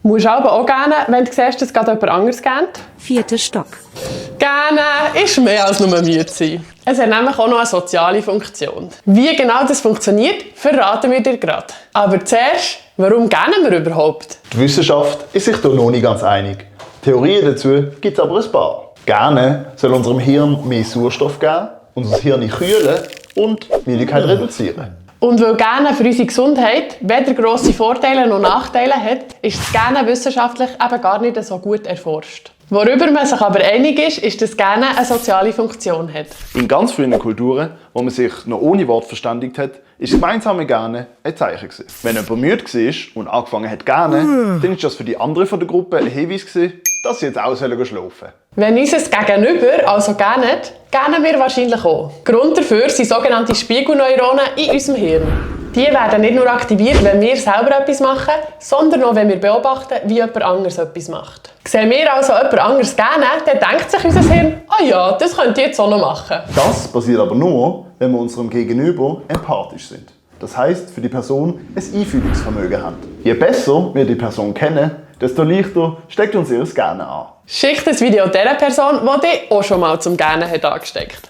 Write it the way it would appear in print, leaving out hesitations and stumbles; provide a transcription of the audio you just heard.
Musst du aber auch gerne, wenn du siehst, dass gerade jemand anderes gähnt? 4. Stock. Gähnen ist mehr als nur müde sein. Es hat nämlich auch noch eine soziale Funktion. Wie genau das funktioniert, verraten wir dir gerade. Aber zuerst, warum gähnen wir überhaupt? Die Wissenschaft ist sich hier noch nicht ganz einig. Theorien dazu gibt es aber ein paar. Gähnen soll unserem Hirn mehr Sauerstoff geben, unser Hirn kühlen und Müdigkeit reduzieren. Und weil Gähnen für unsere Gesundheit weder grosse Vorteile noch Nachteile hat, ist das Gähnen wissenschaftlich eben gar nicht so gut erforscht. Worüber man sich aber einig ist, dass Gähnen eine soziale Funktion hat. In ganz frühen Kulturen, wo man sich noch ohne Wort verständigt hat, ist gemeinsame Gähnen ein Zeichen gewesen. Wenn jemand müde war und angefangen hat zu gähnen, dann ist das für die anderen von der Gruppe ein Hinweis gewesen, dass sie jetzt auch schlafen sollen. Wenn unser Gegenüber also gähnt, gähnen wir wahrscheinlich auch. Grund dafür sind sogenannte Spiegelneuronen in unserem Hirn. Die werden nicht nur aktiviert, wenn wir selber etwas machen, sondern auch, wenn wir beobachten, wie jemand anderes etwas macht. Sehen wir also jemand anderes gähnen, dann denkt sich unser Hirn, ja, das könnt ihr jetzt auch noch machen. Das passiert aber nur, wenn wir unserem Gegenüber empathisch sind. Das heisst, für die Person ein Einfühlungsvermögen haben. Je besser wir die Person kennen, desto leichter steckt uns ihr Gähnen an. Schick das Video dieser Person, die dich auch schon mal zum Gähnen hat angesteckt.